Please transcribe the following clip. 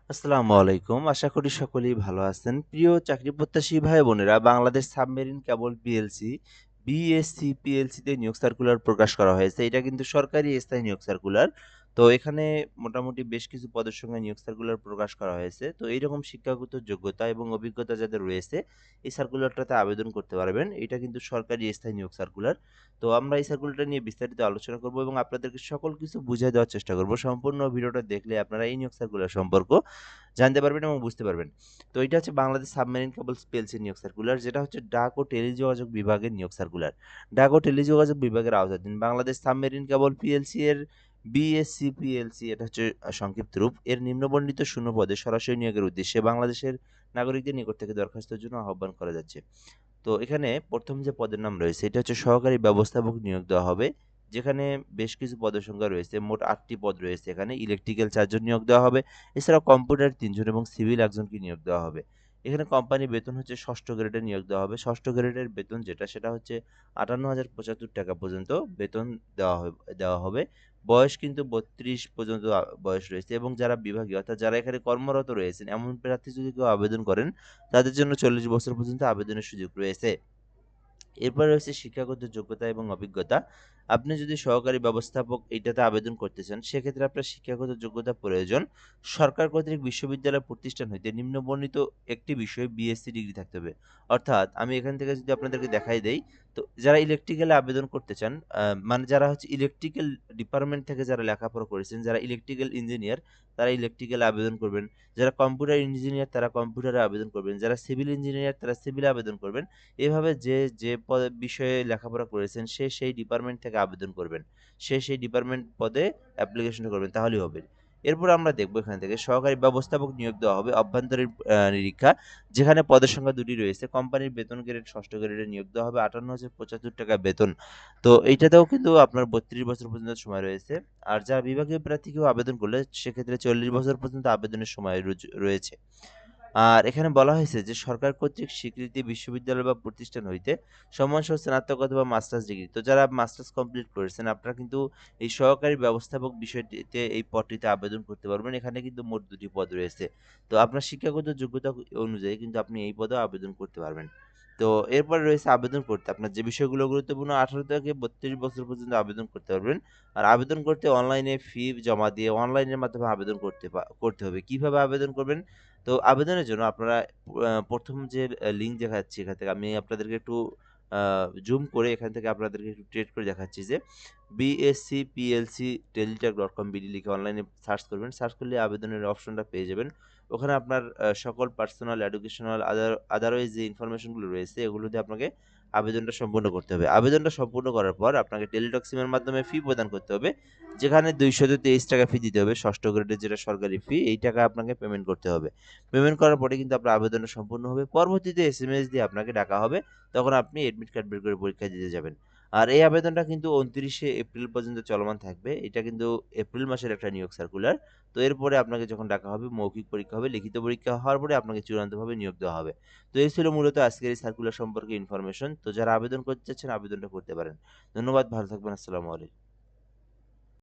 আসসালামু আলাইকুম। আশা করি সকলেই ভালো আছেন। প্রিয় চাকরি প্রত্যাশী ভাই বোনেরা, Bangladesh submarine cable PLC, BSC পিএলসিতে নিয়োগ সার্কুলার প্রকাশ করা হয়েছে। এটা কিন্তু সরকারি স্থায়ী নিয়োগ সার্কুলার। তো এখানে মোটামুটি বেশ কিছু পদের সঙ্গে নিয়োগ সার্কুলার প্রকাশ করা হয়েছে। তো এইরকম শিক্ষাগত যোগ্যতা এবং অভিজ্ঞতা যাদের রয়েছে, এই সার্কুলারটাতে আবেদন করতে পারবেন। এটা কিন্তু সরকারি স্থায়ী নিয়োগ সার্কুলার। তো আমরা এই সার্কুলারটা নিয়ে বিস্তারিত আলোচনা করব এবং আপনাদেরকে সকল কিছু বুঝিয়ে দেওয়ার চেষ্টা করব। সম্পূর্ণ ভিডিওটা দেখলে আপনারা এই নিয়োগ সার্কুলার সম্পর্ক জানতে পারবেন এবং বুঝতে পারবেন। তো এটা হচ্ছে বাংলাদেশ সাবমেরিন কেবলস পিএলসি নিয়োগ সার্কুলার, যেটা হচ্ছে ডাক ও টেলিযোগাযোগ বিভাগের নিয়োগ সার্কুলার। ডাক ও টেলিযোগাযোগ বিভাগের আওতাধীন বাংলাদেশ সাবমেরিন কেবল পিএলসি এর বিএসসি পিএলসি, এটা হচ্ছে সংক্ষিপ্ত রূপ। এর নিম্নবর্ণিত শূন্য পদে সরাসরি নিয়োগের উদ্দেশ্যে বাংলাদেশের নাগরিকদের নিকট থেকে দরখাস্তের জন্য আহ্বান করা যাচ্ছে। তো এখানে প্রথম যে পদের নাম রয়েছে এটা হচ্ছে সহকারী ব্যবস্থাপক নিয়োগ দেওয়া হবে, যেখানে বেশ কিছু পদের সংখ্যা রয়েছে। মোট ৮টি পদ রয়েছে এখানে। ইলেকট্রিক্যাল ৪ জন নিয়োগ দেওয়া হবে। এছাড়াও কম্পিউটার ৩ জন এবং সিভিল ১ জনকে নিয়োগ দেওয়া হবে। এখানে কোম্পানির বেতন হচ্ছে ৬ষ্ঠ গ্রেডে নিয়োগ দেওয়া হবে। ৬ষ্ঠ গ্রেডের বেতন যেটা সেটা হচ্ছে ৳৫৮,০৭৫ পর্যন্ত বেতন দেওয়া হবে। বয়স কিন্তু ৩২ পর্যন্ত বয়স রয়েছে এবং যারা বিভাগীয় অর্থাৎ যারা এখানে কর্মরত রয়েছেন এমন প্রার্থী যদি কেউ আবেদন করেন, তাদের জন্য ৪০ বছর পর্যন্ত আবেদনের সুযোগ রয়েছে। এরপরে রয়েছে শিক্ষাগত যোগ্যতা এবং অভিজ্ঞতা। আপনি যদি সহকারী ব্যবস্থাপক এইটাতে আবেদন করতে চান, সেক্ষেত্রে আপনার শিক্ষাগত যোগ্যতা প্রয়োজন। সরকার কর্তৃক বিশ্ববিদ্যালয় প্রতিষ্ঠান হইতে নিম্নবর্ণিত একটি বিষয়ে বিএসসি ডিগ্রি থাকতে হবে। অর্থাৎ আমি এখান থেকে যদি আপনাদেরকে দেখাই দেই, তো যারা ইলেকট্রিক্যালে আবেদন করতে চান, মানে যারা হচ্ছে ইলেকট্রিক্যাল ডিপার্টমেন্ট থেকে যারা লেখাপড়া করেছেন, যারা ইলেকট্রিক্যাল ইঞ্জিনিয়ার, তারা ইলেকট্রিক্যালে আবেদন করবেন। যারা কম্পিউটার ইঞ্জিনিয়ার তারা কম্পিউটারে আবেদন করবেন। যারা সিভিল ইঞ্জিনিয়ার তারা সিভিলে আবেদন করবেন। এভাবে যে বিষয়ে লেখাপড়া করেছেন সে সেই ডিপার্টমেন্ট থেকে আবেদন করবেন। সে সেই ডিপার্টমেন্ট পদে অ্যাপ্লিকেশনটা করবেন, তাহলেই হবে। এরপর আমরা দেখব এখান থেকে সহকারী ব্যবস্থাপক নিয়োগ দেওয়া হবে অভ্যন্তরীণ নিরীক্ষা, যেখানে পদের সংখ্যা ২ টি রয়েছে। কোম্পানির বেতন গ্রেড ৬ষ্ঠ গ্রেডে নিয়োগ দেওয়া হবে, ৳৫৮,০৭৫ বেতন। তো এইটাতেও কিন্তু আপনার ৩২ বছর পর্যন্ত সময় রয়েছে। আর যারা বিভাগীয় প্রার্থী কেউ আবেদন করলে সেক্ষেত্রে ৪০ বছর পর্যন্ত আবেদনের সময় রয়েছে। আর এখানে বলা হয়েছে যে সরকার কর্তৃক স্বীকৃতি বিশ্ববিদ্যালয় বা প্রতিষ্ঠান হইতে সম্মানসহ স্নাতক অথবা মাস্টার্স ডিগ্রি। তো যারা মাস্টার্স কমপ্লিট করেছেন আপনারা কিন্তু এই সহকারী ব্যবস্থাপক বিষয়টিতে এই পদটিতে আবেদন করতে পারবেন। এখানে কিন্তু মোট ২ টি পদ রয়েছে। তো আপনার শিক্ষাগত যোগ্যতা অনুযায়ী কিন্তু আপনি এই পদেও আবেদন করতে পারবেন। তো এরপরে রয়েছে আবেদন করতে আপনার যে বিষয়গুলো গুরুত্বপূর্ণ, ১৮ থেকে ৩২ বছর পর্যন্ত আবেদন করতে পারবেন। আর আবেদন করতে অনলাইনে ফি জমা দিয়ে অনলাইনের মাধ্যমে আবেদন করতে হবে। কিভাবে আবেদন করবেন? তো আবেদনের জন্য আপনারা ১ম যে লিঙ্ক দেখাচ্ছি এখান থেকে আমি আপনাদেরকে একটু আ জুম করে এখান থেকে আপনাদেরকে একটু ট্রেড করে দেখাচ্ছি যে bscplc.teletalk.com বিডি লিখে অনলাইনে সার্চ করবেন। সার্চ করলে আবেদনের অপশনটা পেয়ে যাবেন। ওখানে আপনার সকল পার্সোনাল, এডুকেশনাল, আদারওয়াইজ যে ইনফরমেশন গুলো রয়েছে এগুলো দিয়ে আপনাকে আবেদনটা সম্পূর্ণ করতে হবে। আবেদনটা সম্পূর্ণ করার পর আপনাকে টেলিটক সিমের মাধ্যমে ফি প্রদান করতে হবে। যেখানে ৳২২৩ ফি দিতে হবে। ৬ষ্ঠ গ্রেডের যেটা সরকারি ফি, এই টাকা আপনাকে পেমেন্ট করতে হবে। পেমেন্ট করার পরে কিন্তু আপনার আবেদনটা সম্পূর্ণ হবে। পরবর্তীতে এসএমএস দিয়ে আপনাকে ডাকা হবে। তখন আপনি এডমিট কার্ড বের করে পরীক্ষা দিতে যাবেন। আর এই আবেদনটা কিন্তু ২৯শে এপ্রিল পর্যন্ত চলমান থাকবে। এটা কিন্তু এপ্রিল মাসের একটা নিয়োগ সার্কুলার। তো এরপরে আপনাকে যখন ডাকা হবে, মৌখিক পরীক্ষা হবে। লিখিত পরীক্ষা হওয়ার পরে আপনাকে চূড়ান্তভাবে নিয়োগ দেওয়া হবে। তো এই ছিল মূলত আজকের এই সার্কুলার সম্পর্কে ইনফরমেশন। তো যারা আবেদন করতে চাচ্ছেন আবেদনটা করতে পারেন। ধন্যবাদ, ভালো থাকবেন। আসসালামু আলাইকুম।